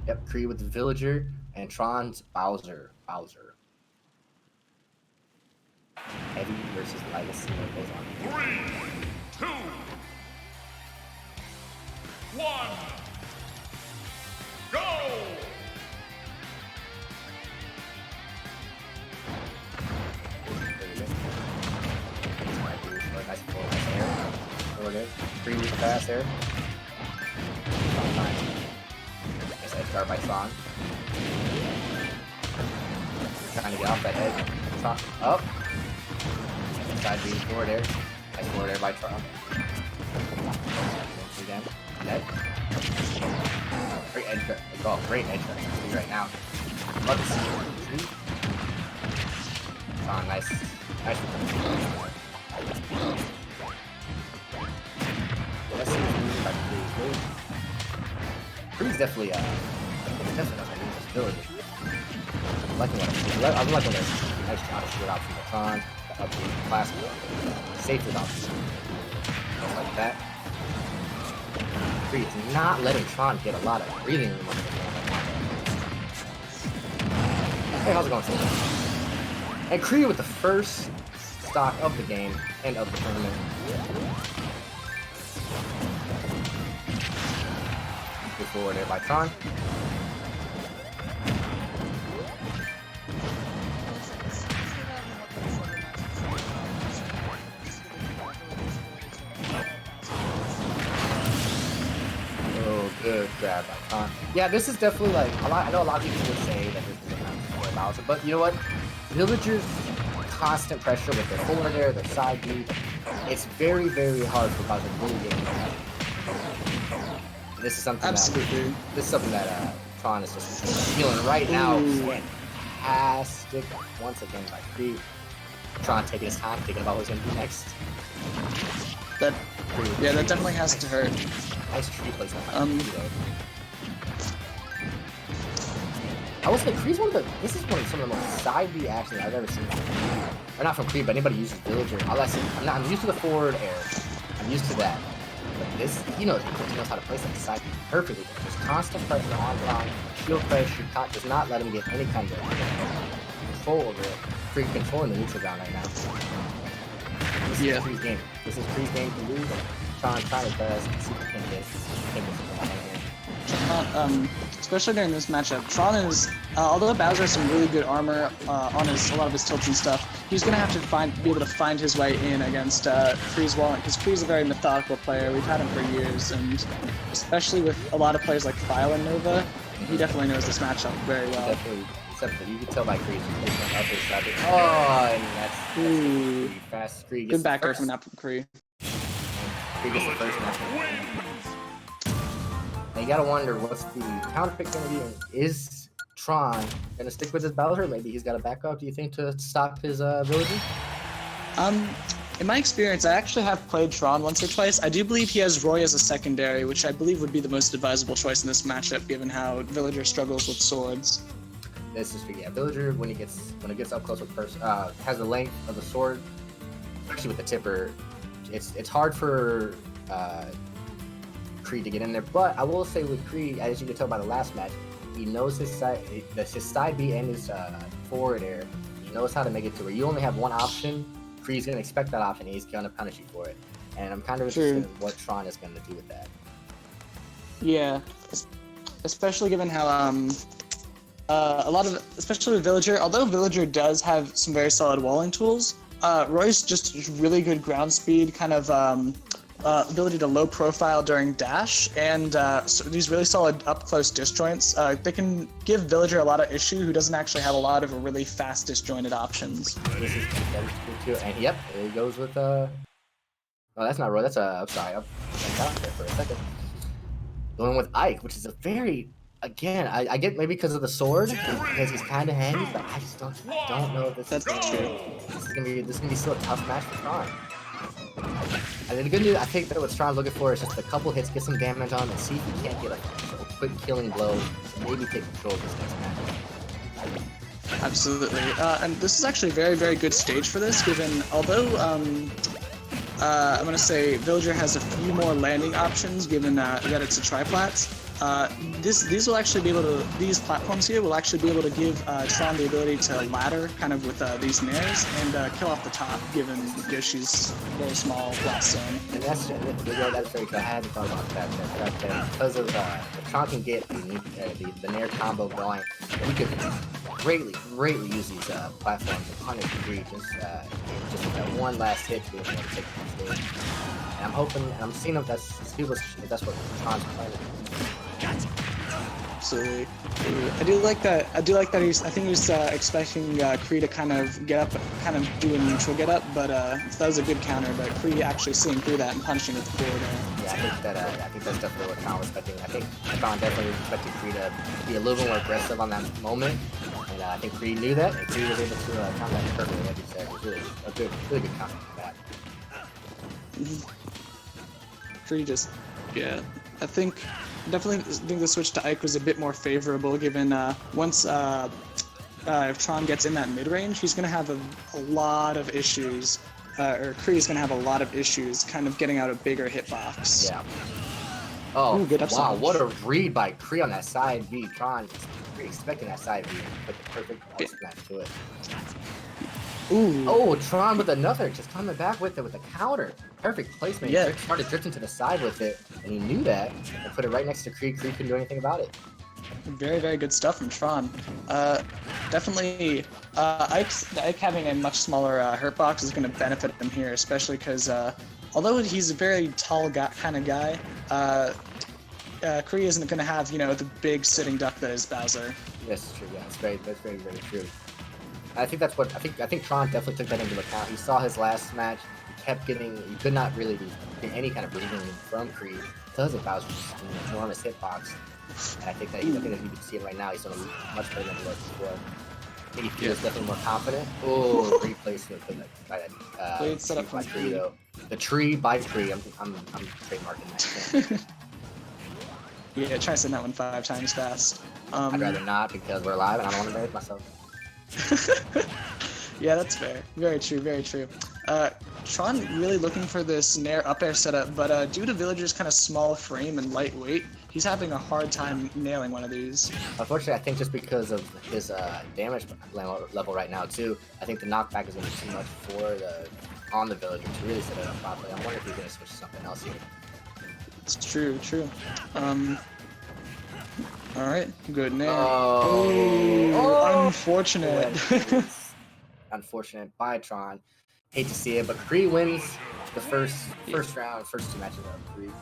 Yep, Kree with the Villager, and Tron's Bowser. Heavy versus light. Let's see what goes on. 3, 2, 1, go! Nice air. Forward air. Kree with the fast air. Nice edge guard by Tron. Trying to get off that edge. Tron up. Side B, forward air. Nice forward air by Tron. Again. Net. Great edge guard. Oh, great edge guard right now. Love to see it. Tron, nice. Nice return. Let's see what he's about to do. Kree's definitely not gonna lose this village. I'm liking a nice shot of short option with Tron. Up to classic. Safe with option. Just like that. Kree is not letting Tron get a lot of breathing room on this one. Hey, how's it going, Silver? And Kree with the first stock of the game and of the tournament. Good forward there by Tron. Oh, good grab by Tron. Yeah, this is definitely like a lot. I know a lot of people would say that this is a match for Bowser, but you know what? Villagers constant pressure with their forward air, their side B. It's very, very hard for Bowser to really get in there. This is something that Tron is just feeling right now. Fantastic once again by Kree. Tron taking his time, thinking about what's gonna do next. That definitely has to hurt. Nice tree placement by Kree, though. I will say Kree's this is one of some of the most side B actions I've ever seen. Or not from Kree, but anybody uses Villager. I'm used to the forward air. I'm used to that. But this, he knows how to place that side B perfectly. There's constant pressure on Tron. Shield pressure does not let him get any kind of control over it. Kree controlling the neutral ground right now. This is Kree's game. This is Kree's game to lose. Tron trying his best. See if he can get especially during this matchup, Tron is, although Bowser has some really good armor on a lot of his tilts and stuff, he's going to have to be able to find his way in against Kree's wall, because Kree's a very methodical player. We've had him for years, and especially with a lot of players like File and Nova, he definitely knows this matchup very well. Definitely, except that you can tell by Kree's up his side. Oh, and that's fast. Kree gets good back air from that Kree. Kree gets the first match. Now you gotta wonder what's the counter pick gonna be, and is Tron gonna stick with his Bowser? Maybe he's got a backup, do you think, to stop his villager? In my experience, I actually have played Tron once or twice. I do believe he has Roy as a secondary, which I believe would be the most advisable choice in this matchup, given how Villager struggles with swords. This is Villager when it gets up close with has the length of the sword, especially with the tipper. It's hard for Kree to get in there, but I will say with Kree, as you can tell by the last match, he knows his side B and his forward air. He knows how to make it to where you only have one option. Kree's gonna expect that option, and he's gonna punish you for it. And I'm kind of interested in what Tron is gonna do with that. Yeah, especially given how especially with Villager, although Villager does have some very solid walling tools, Roy's just really good ground speed, kind of ability to low profile during dash, and so these really solid up close disjoints. They can give Villager a lot of issue who doesn't actually have a lot of really fast disjointed options. This is good too. And yep, there he goes with oh, that's not Roy. That's I'm sorry. I got there for a second. Going with Ike, which is a very, again, I get maybe because of the sword, because he's kind of handy, but I just don't know if this is true. This is gonna be still a tough match for Tron. And then the good news, I think that what Tron's looking for is just a couple hits, get some damage on him, and see if he can't get a quick killing blow, and maybe take control of this next match. Absolutely, and this is actually a very, very good stage for this, given, although I'm going to say Villager has a few more landing options, given that it's a triplats. These will actually be able to, these platforms here will actually be able to give Tron the ability to ladder kind of with these nairs and kill off the top, given Yoshi's very small blast zone. And that's very good. I hadn't thought about that. Because of if Tron can get the nair combo going, we could greatly use these platforms to punish Kree just that one last hit to be able to take the stage. And I'm hoping, I'm seeing if that's what Tron's planning. Absolutely. I do like that. I think he's expecting Kree to kind of get up, kind of do a neutral get up, but that was a good counter. But Kree actually seeing through that and punching with the forward air. Yeah, I think that's definitely what Tron was expecting. I think Tron definitely expected Kree to be a little bit more aggressive on that moment, and I think Kree knew that, and Kree was able to counter that perfectly. Like you said, it was really good counter for that. Kree just, yeah. I definitely think the switch to Ike was a bit more favorable, given once if Tron gets in that mid range, he's gonna have a lot of issues, or Kree is gonna have a lot of issues, kind of getting out a bigger hitbox. Yeah. Oh, ooh, good wow! What a read by Kree on that side B. Tron really expecting that side B and put the perfect up smash to it. Ooh. Oh, Tron with another, just coming back with it with a counter. Perfect placement. Yeah. He started drifting to the side with it, and he knew that, and put it right next to Kree. Kree couldn't do anything about it. Very good stuff from Tron. Definitely, Ike having a much smaller hurt box is going to benefit him here, especially because although he's a very tall kind of guy, Kree isn't going to have, you know, the big sitting duck that is Bowser. That's true. Yeah, that's very true. I think that's what I think Tron definitely took that into account. He saw his last match. He could not really get any kind of breathing from Kree because of Bowser's enormous hitbox. And I think that you can see it right now. He's doing much better than he was before. I think he feels definitely more confident. Oh, great placement by that. Great setup by from Kree though. The tree by Kree. I'm trademarking that. Yeah, try to send that one 5 times fast. I'd rather not because we're live and I don't want to embarrass myself. Yeah, that's fair. Very true. Tron really looking for this nair up air setup, but due to Villager's kind of small frame and lightweight, he's having a hard time nailing one of these. Unfortunately, I think just because of his damage level right now too, I think the knockback is going to be too much on the Villager to really set it up properly. I wonder if he's going to switch to something else here. It's true. All right, good nair. Oh, unfortunate. Unfortunate by Tron. Hate to see it, but Kree wins the first round, first 2 matches of Kree.